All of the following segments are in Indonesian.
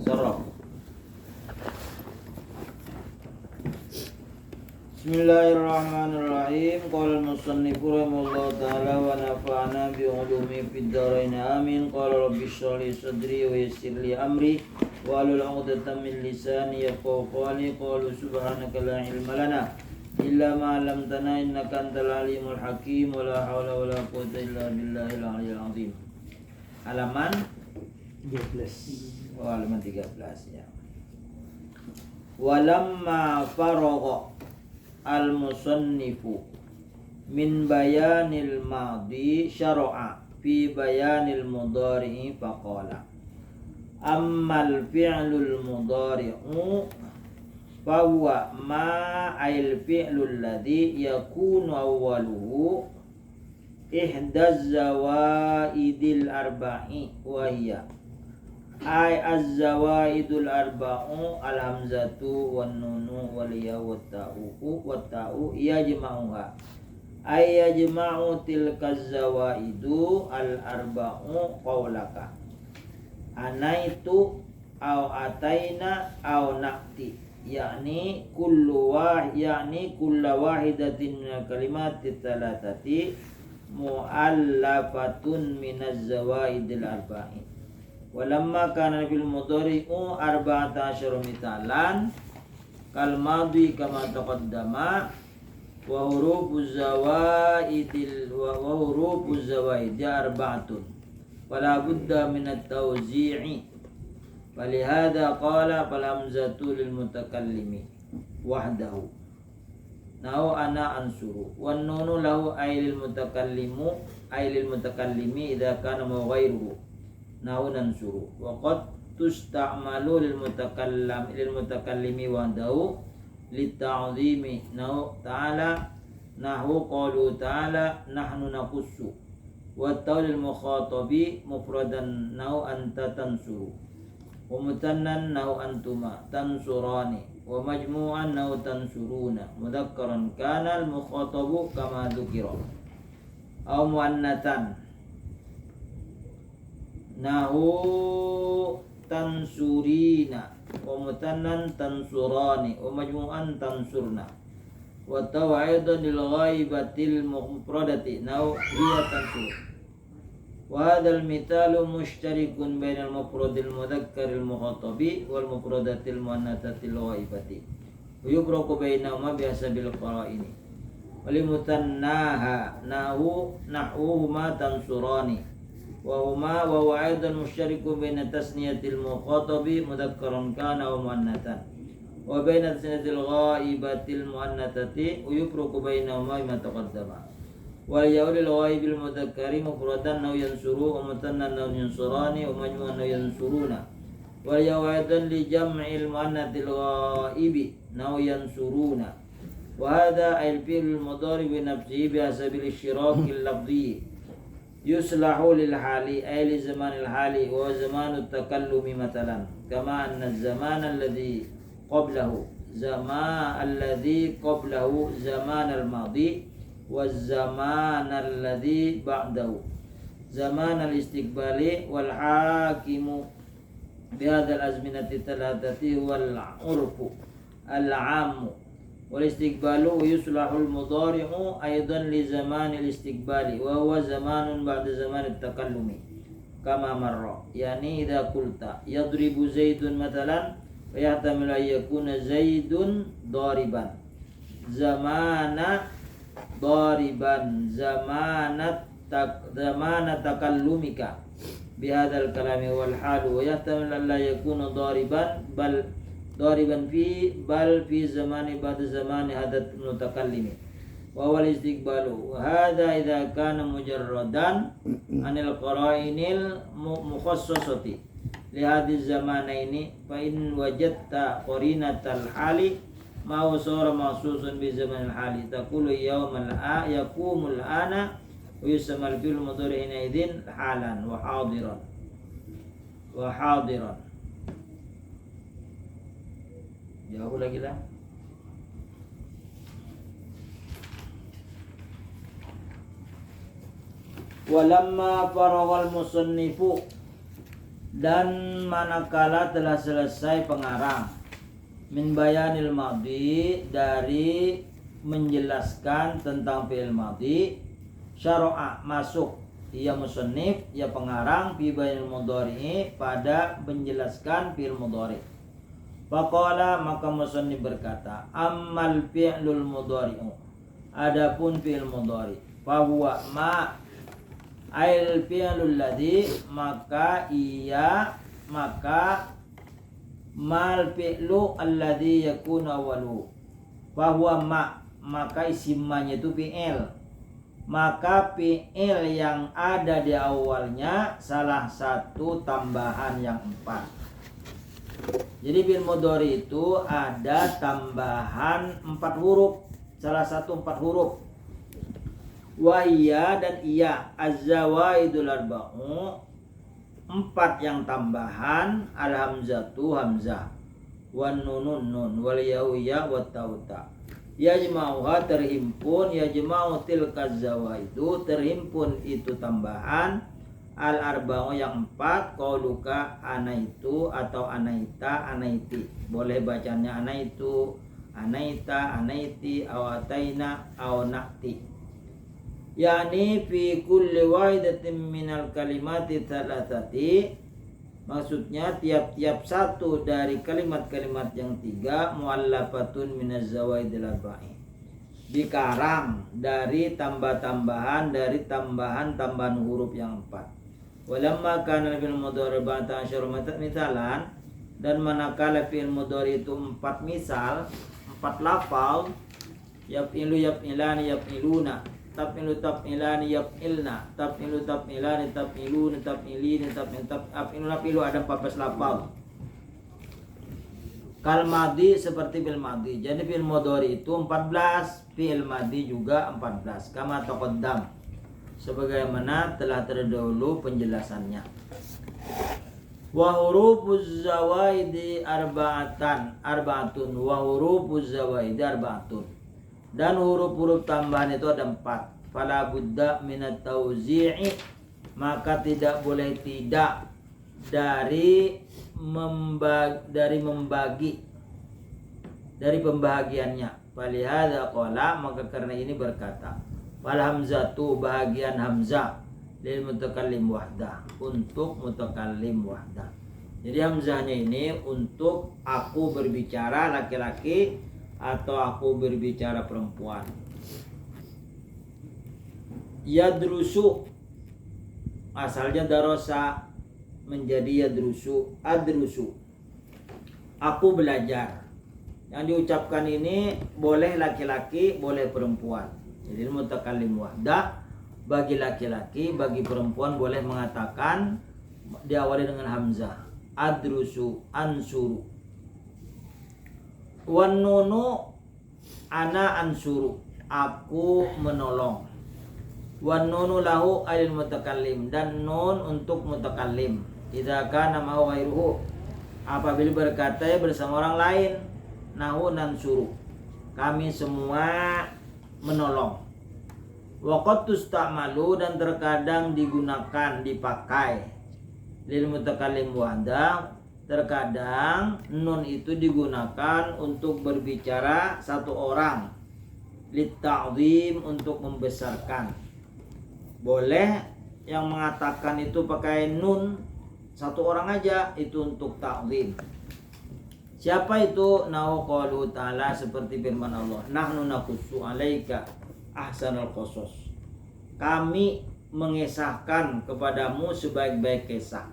Saraf. Bismillahirrahmanirrahim. Qala al-musannifu rahimahullahu ta'ala wa nafa'ana bi ulumi fid dharain amin. Qala rabbi shrah li sadri wa yassir li amri wa hlul 'uqdatam min lisani yafqahu qawli. Qalu subhanaka la ilma lana illa ma 'allamtana innaka antal alimul hakim. Wa la haula wa la quwwata illa billahil aliyyil azim. Halaman 13. halaman 13 ya. Walamma faragha al-musannifu min bayanil madi syara'a fi bayanil mudhari'i faqala ammal fi'lul mudhari'u fahuwa ma ayil fi'lul ladhi yakunu awwaluhu ihdaz zawaidil arba'i wa hiya ay az-zawaidul arba'u al-hamzatu wan nunu wal ya wat ta'u yajma'uha ay yajma'u tilka az-zawaidu al-arba'u qawlaka anaitu au ataina au naqti yakni kullu wahidatin min kalimati thalathati mu'allafatun minaz zawaidil arba'i. Walamma kana fil mudhari'u 14 mithalan kal madhi kama taqaddama wa hurufuz zawaidi arba'atun wala budda min at-tawzi'i falihada qala fal hamzatu lil mutakallimi wahdahu nahu ana ansuru wan nunu lahu ay lil mutakallimi idza kana ghairuhu nahu nansuru wa qad tusta'malu lil mutakallimi wahdahu litta'zimi nahu ta'ala nahu qalu ta'ala nahnu naqussu wa ta'lil mukhatabi mufradan nahu anta tansuru wa mutannan nahu antuma tansurani wa majmu'an nahu tansuruna mudhakkaran kana al mukhatabu kama dzukira aw muannatan nahu tansurina wa mutannan tansurani wa majmu'an tansurna wa tawaidan lil ghaibatil mufradati nahu hiya tansur wa hadzal mithalu mushtarikun bainal mufradil mudzakkar mukhatabi wal mufradatil muannatsatil ghaibati wa yubraqu bainahuma bihasabil qara'ini wal mutannaha nahuhuma tansurani wa huma wa huwa aidan musyrikun baina tasniyatil mukhatabi mudhakkaran kana wa muannatsan wa baina tasniyatil ghaibatil muannatsati wa yufraqu bainahuma bima taqaddama wal yaulil ghaibil mudhakkari mufradan naw yansuru wa mutannan naw yansurani wa majmu'an naw yansuruna wal yaw aidan li jam'il muannatil ghaibi naw yansuruna wa hadha al fi'l mudhari bi nafsihi bi hasabil ishtirakil lafzi yuslahu lil hali ay li zamanil hali wa zamanut takallumi matalan kama anna zaman alladhi qablahu zaman al madi wa zaman alladhi ba'dahu zaman al istiqbali wal hakimu bi hadzal azminati thalathati wal urfu al 'ammu wal istiqbalu yuslahul mudhari'u aidan li zamanil istiqbali wa huwa zamanun ba'da zamanit takallumi kama marra yani idza qulta yadribu zaidun matalan wa yahtamilu an yakuna zaidun dariban zamana dariban zamana takallumika bihadzal kalami wal halu wa yahtamilu an la yakuna dariban bal dariban fi zamani ba'da zamani hadat mutakallimi wa wal istiqbalu wa hadha idza kana mujarradan anil qara'inil mukhassasati li hadhiz zamanaini fa in wajadta qarinatal hali ma wasara mahsusun bi zamanil hali taqulu yawmal yaqumul ana wa yusammal fil mudhari idzin halan wa hadiran jauh lagi lah. Walamma faraghal musannifu Dan manakala telah selesai pengarang min bayanil madhi, dari menjelaskan tentang fi'il madhi, syara'a masuk ia musannif, ia pengarang fi bayanil mudhari, pada menjelaskan fi'il mudhari. Faqala, maka musannif berkata, ammal fi'lul mudhari'u, adapun fi'il mudhari, fahuwa ma ail fi'lul ladzi, maka mal fi'lu alladzi yakunu awwalu, fahuwa maka isimanya itu fi'il, maka fi'il yang ada di awalnya salah satu tambahan yang 4. Jadi fi'il mudhari itu ada tambahan 4 huruf, salah satu 4 huruf. Wa iya dan iya, az-zawaidul arba'u, 4 yang tambahan, al-hamzatu hamzah, wan nunun nun, wal ya'u ya, wat ta'u ta. Yajma'uha terhimpun, yajma'u tilka zawaidu, terhimpun itu tambahan, al-arba'u yang 4, qauluka anaitu atau anaita, anaiti. Boleh bacanya anaitu, anaita, anaiti, awataina, awnakti. Yani fi kulli wahidatin minal kalimati thalathati, maksudnya tiap-tiap satu dari kalimat-kalimat yang 3, muallafatun minaz zawaidil arba'i, dikarang dari tambah-tambahan, dari tambahan-tambahan huruf yang 4. Walamma kana fil mudhari ba'da asyara misalan, dan manakala fi'il mudhari itu 4 misal, 4 lafal, yaf'ilu yaf'ilani yaf'iluna, taf'ilu taf'ilani yaf'ilna, taf'ilu taf'ilani taf'iluna, taf'ilini taf'ilu, ada 14 lafal. Kal madhi, seperti fi'il madhi. Jadi fi'il mudhari itu 14, fi'il madhi juga 14, kama taqaddam, sebagaimana telah terdahulu penjelasannya. Wa hurufuz zawaidi arba'atun, wa hurufuz zawaidi arba'atun, dan huruf-huruf tambahan itu ada 4. Fala budda minat tauzi'i, maka tidak boleh tidak dari membagi, dari pembahagiannya. Falihadza qala, maka karena ini berkata, wal hamzatu, bahagian hamzah, lil mutakallim wahdah, untuk mutakallim wahdah. Jadi hamzahnya ini untuk aku berbicara laki-laki atau aku berbicara perempuan. Yadrusu, asalnya darosa menjadi yadrusu, adrusu, aku belajar. Yang diucapkan ini boleh laki-laki, boleh perempuan. Jadi mutakallim wahdah, bagi laki-laki, bagi perempuan boleh mengatakan diawali dengan hamzah. Adrusu, ansuru. Wan nunu, ana ansuru, aku menolong. Wan nunu lahu alil mutakallim, dan nun untuk mutakallim. Idza kana ma'hu ghairuhu, apabila berkata bersama orang lain, nahu nansuru, kami semua menolong. Wa qad tusta'malu, dan terkadang digunakan, dipakai, lil mutakallim wahdah, terkadang nun itu digunakan untuk berbicara satu orang, lit ta'zim, untuk membesarkan. Boleh yang mengatakan itu pakai nun satu orang aja, itu untuk ta'zim. Siapa itu? Nahu qalu ta'ala, seperti firman Allah, nahnu naqussu 'alaika ahsanal qasas, kami mengisahkan kepadamu sebaik-baik kisah.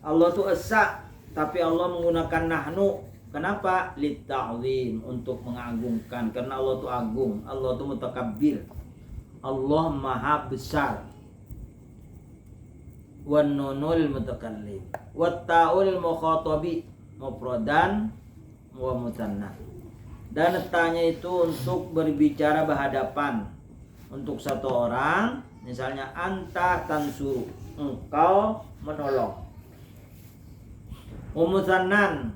Allah itu esa, tapi Allah menggunakan nahnu. Kenapa? Lit ta'zim, untuk mengagungkan, karena Allah itu agung, Allah itu mutakabbir, Allah maha besar. Wan nunul mutakallim, wat ta'ul mukhatabi mufradan wa mutanna, dan tanya itu untuk berbicara berhadapan, untuk satu orang, misalnya anta tansuru, engkau menolong. Umusannan,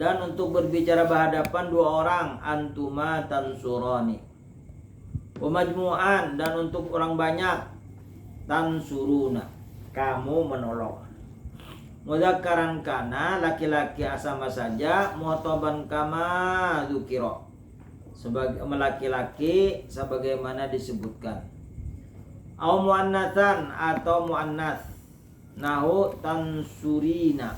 dan untuk berbicara berhadapan dua orang, antuma tansurani. Umajmu'an, dan untuk orang banyak, tansuruna, kamu menolong. Mudzakkaran kana laki-laki sama saja, muhataban kama dzukira sebagai laki-laki sebagaimana disebutkan. Au muannatsan atau muannats nahu tansurina,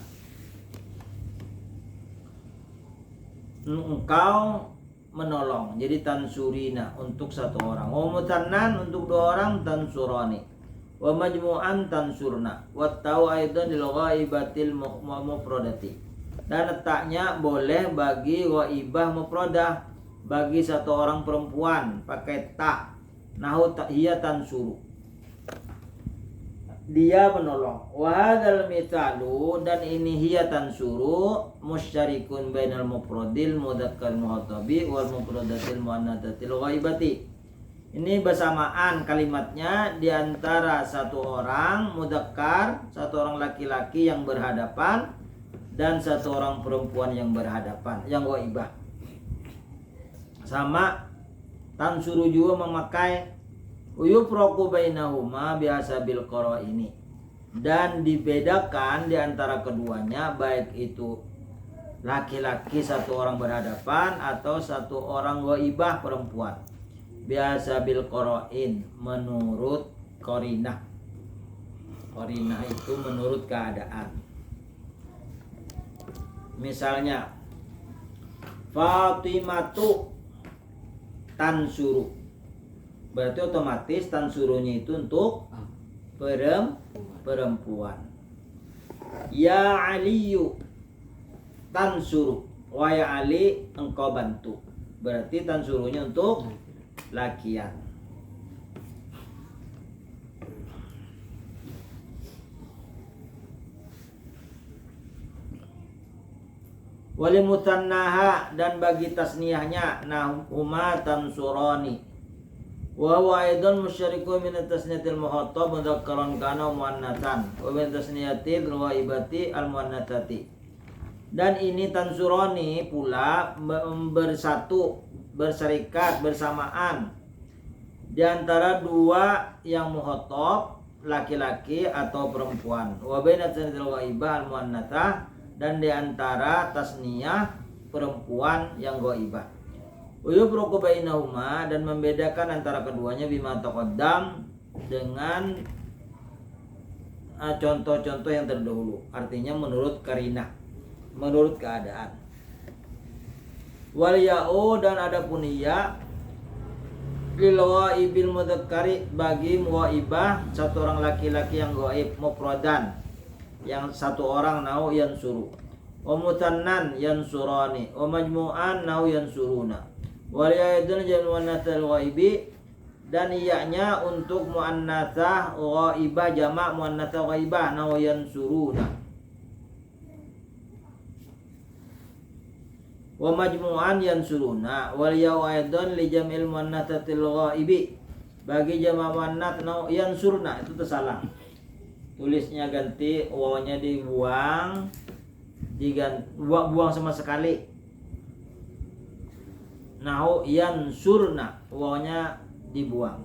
engkau menolong, jadi tansurina untuk satu orang. Wa mutannan untuk dua orang, tansurani. Wa majmu'an tansurna. Wa tau aidan lil ghaibatil mufradati. Dan letaknya boleh bagi ghaibah mufradah, bagi satu orang perempuan pakai ta. Nahu hiya tansuru, dia menolong. Wa hadzal mithalu, dan ini hiya tansuru musyarikun bainal mufradil mudzakkar muhatabi wal mufradatil muannatsatil ghaibati. Ini bersamaan kalimatnya di antara satu orang mudzakkar, satu orang laki-laki yang berhadapan, dan satu orang perempuan yang berhadapan, yang ghaibah. Sama tansuru juga memakai uyufraqu bainahuma biasa bil qara ini, dan dibedakan di antara keduanya, baik itu laki-laki satu orang berhadapan atau satu orang ghaibah perempuan, biasa bil qarain menurut qarinah. Qarinah itu menurut keadaan. Misalnya Fatimatu tansuru, berarti otomatis tansurunya itu untuk perempuan. Ya Aliyu tansuru, wa ya Ali engkau bantu, berarti tansurunya untuk lakian. Wali mutannaha, dan bagi tasniyahnya nahuma tansurani. Wa huwa aidan musyariku min tasniyatil muhattab mudzakkaran kana muannatsan wa min tasniyatil ghaibati al muannatsati. Dan ini tansurani pula bersatu, berserikat, bersamaan di antara dua yang muhattab, laki-laki atau perempuan. Wa baina tasniyatil ghaibah al muannatsah, dan di antara tasniyah perempuan yang ghaibah. Uyufraqu bainahuma, dan membedakan antara keduanya bima taqaddam, dengan contoh-contoh yang terdahulu, artinya menurut qarinah, menurut keadaan. Wal ya'u, dan adapun ya lil ghaibil mudzakkari, bagi ghaibah satu orang laki-laki yang ghaib mufradan, yang satu orang nau yansuru. Wa mutannan yansurani, wa majmu'an nau yansuruna. Wal ya'idun jam'u muannatsil ghaibi, dan iyanya untuk muannatsah ghaibah jamak muannatsah ghaibah nau yansuruna. Wa majmu'an yansuruna. Wal ya'u aidan li jam'il muannatsil ghaibi, bagi jamak muannats nau yansurna, itu tersalah. Tulisnya ganti, wawanya dibuang, buang sama sekali. Nahu yansurna, wawanya dibuang.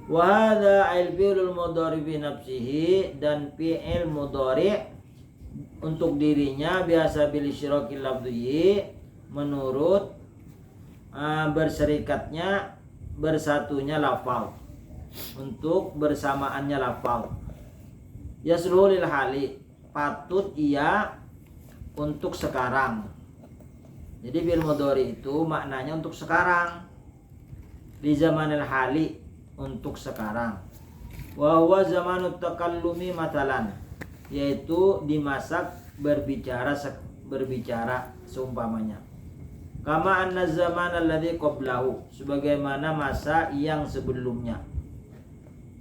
Wa hadza al-fi'lul mudhari bi nafsihi, dan fi'il mudhari untuk dirinya biasa bil isyraqil lafdhi, menurut berserikatnya, bersatunya lafal, untuk bersamaannya lafal. Yasluhu lil hali, patut ia untuk sekarang. Jadi fi'il mudhari itu maknanya untuk sekarang. Di zamanil hali, untuk sekarang. Wa huwa zamanut takallumi matalan, yaitu di masa berbicara seumpamanya. Kama anna zaman alladzi qablahu, sebagaimana masa yang sebelumnya.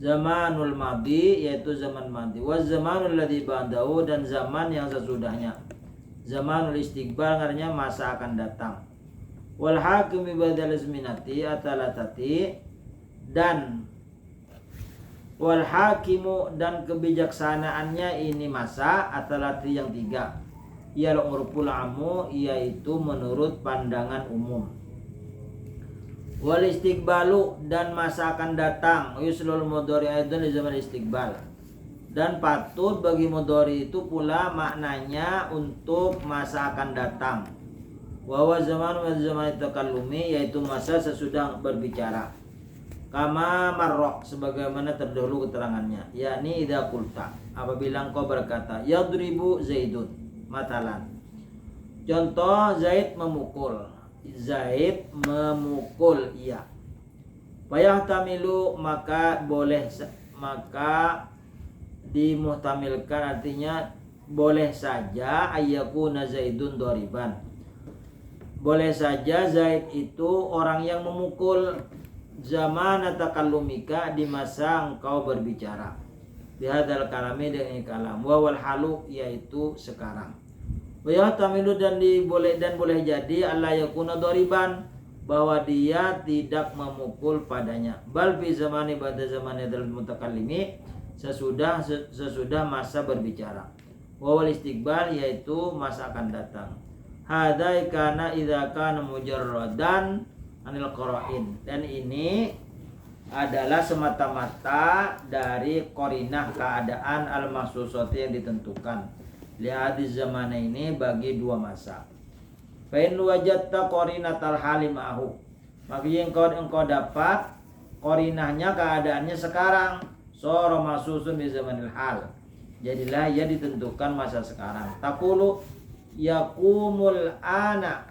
Zamanul madi, yaitu zaman madi. Wa zamanul ladzi ba'dahu, dan zaman yang sesudahnya. Zamanul istiqbal, artinya masa akan datang. Wal hakim bi badal azminati atalatati, dan wal hakimu, dan kebijaksanaannya ini masa atalati yang tiga. Ialah urful amu, yaitu menurut pandangan umum. Wal istiqbalu, dan masa akan datang. Yuslul mudhari aidan di zaman istiqbal, Dan patut bagi mudhari itu pula maknanya untuk masa akan datang. Wa zaman wa zaman takallumi, yaitu masa sesudah berbicara. Kama marra, sebagaimana terdahulu keterangannya, yakni idza qulta, apabila engkau berkata yadribu Zaidun matalan. Contoh, Zaid memukul. Zaid memukul, iya. Fayahtamilu, maka boleh, maka dimuhtamilkan, artinya boleh saja ayyakuna Zaidun doriban. Boleh saja Zaid itu orang yang memukul zaman takallumika, di masa engkau berbicara. Bihadzal kalami, dengan kalam. Wa wal halu, yaitu sekarang. Wa yahtamilu, dan boleh jadi Allah yakuna doriban, bahwa dia tidak memukul padanya. Bal fi zamani pada zamani dal mutakallimi, sesudah masa berbicara. Wa wal istiqbal, yaitu masa akan datang. Hadai kana idza kana mujarradan anil qara'in, dan ini adalah semata-mata dari qarinah, keadaan al-mahsusati yang ditentukan. Lihat di zaman ini bagi dua masa. Fa in wajadta qarinatal halimahu, maka engkau dapat qarinahnya, keadaannya sekarang. Sora mahsusun di zamanil hal, jadilah ia ditentukan masa sekarang. Taqulu yaqumul ana,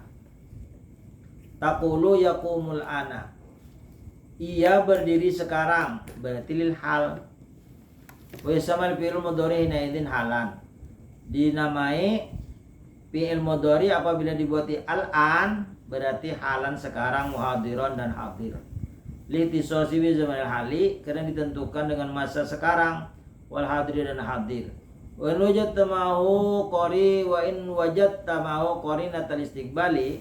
taqulu yaqumul ana, ia berdiri sekarang, berarti lil hal. Wa yasamal fi'il mudhari hina idzin halan, dinamai fi'il mudhari apabila dibuati al-an, berarti halan sekarang, muhadiron dan hadir. Litisosi bi zamanil hali, karena ditentukan dengan masa sekarang, wal hadir dan hadir. Wa in wajadta ma'hu qari wa in wajadta ma'hu qarinatal istiqbali,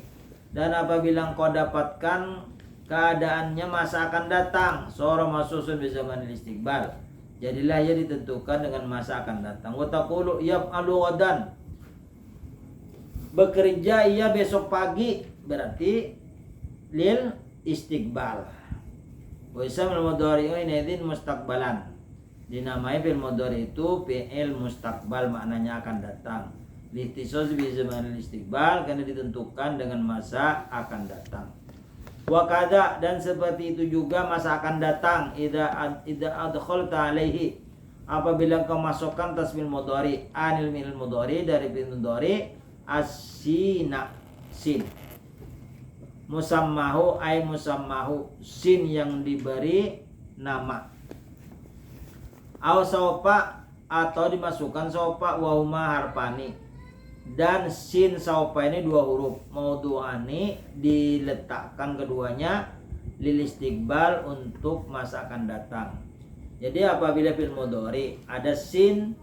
dan apabila engkau dapatkan keadaannya masa akan datang, sora masusun bi zamanil istiqbal, jadilah ia ditentukan dengan masa akan datang. Wa taqulu yaf'alu ghadan, bekerja ia besok pagi, berarti lil istiqbal. Wa ismul mudhari'u inaidin mustaqbalan, dinamai fi'il mudhari itu fi'il mustaqbal, maknanya akan datang. Litisos bi zamanil istiqbal, karena ditentukan dengan masa akan datang. Wa kada, dan seperti itu juga masa akan datang. Idza adkhalta alaihi, apabila kau masukkan tasbih mudhari anil minil mudhari, dari fi'il mudhari as-sina, sin. Musammahu ay musammahu, sin yang diberi nama. Aw saupa, atau dimasukkan saupa, wa huma harfani, dan sin saupa ini dua huruf. Maudu'ani, diletakkan keduanya lil istiqbal, untuk masa akan datang. Jadi apabila fil mudhari ada sin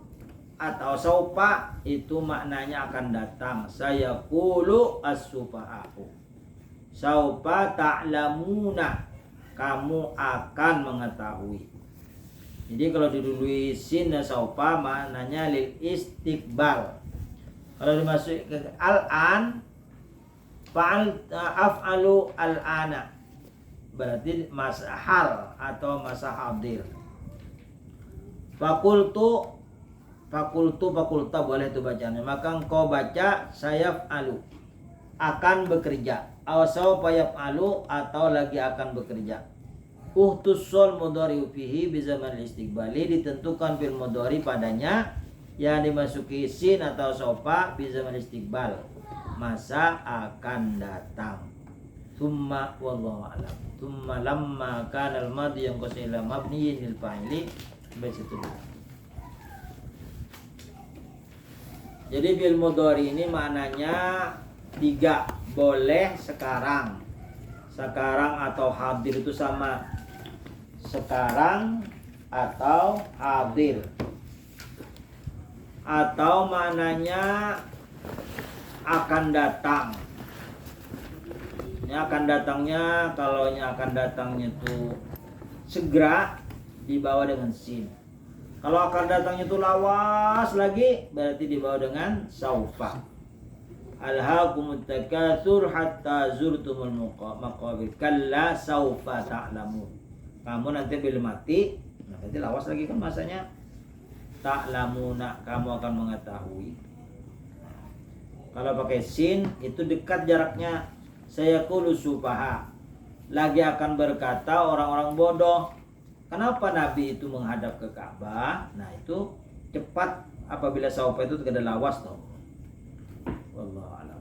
atau saupa, itu maknanya akan datang. Sayaqulu as-sufaha'u, saupa ta'lamuna, kamu akan mengetahui. Jadi kalau didului sin dan saupa, maknanya lil istiqbal. Kalau dimasuk ke al-an, af'alu al-ana, berarti masa hal atau masa hadir. Fakulta boleh itu bacanya. Maka engkau baca sayaf'alu, akan bekerja. Awasau payaf'alu, atau lagi akan bekerja. Uhtussol mudhari fihi bi zaman istiqbali, ditentukan fil mudhari padanya yang dimasuki sin atau sopa bi zaman istiqbal, masa akan datang. Thumma wallahu a'lam. Thumma lamma kana al-madhi yang qasila mabniyin lil fa'ili, sampai situ. Jadi fil mudhari ini maknanya tiga, boleh sekarang. Sekarang atau hadir itu sama. Sekarang atau hadir. Atau maknanya akan datang. Ini akan datangnya, kalau ini akan datangnya itu segera, dibawa dengan sin. Kalau akan datangnya itu lawas lagi, berarti dibawa dengan saufa. Alhaakumut takatsur hatta zurtumul maqabir, kalla saufa ta'lamun. Kamu nanti belum mati, nanti lawas lagi kan masanya. ta'lamuna, kamu akan mengetahui. Kalau pakai sin itu dekat jaraknya. Sayaqulu sufaha, lagi akan berkata orang-orang bodoh. Kenapa Nabi itu menghadap ke Ka'bah? Nah itu cepat apabila saufa itu tidak ada lawas toh. Wallahu a'lam.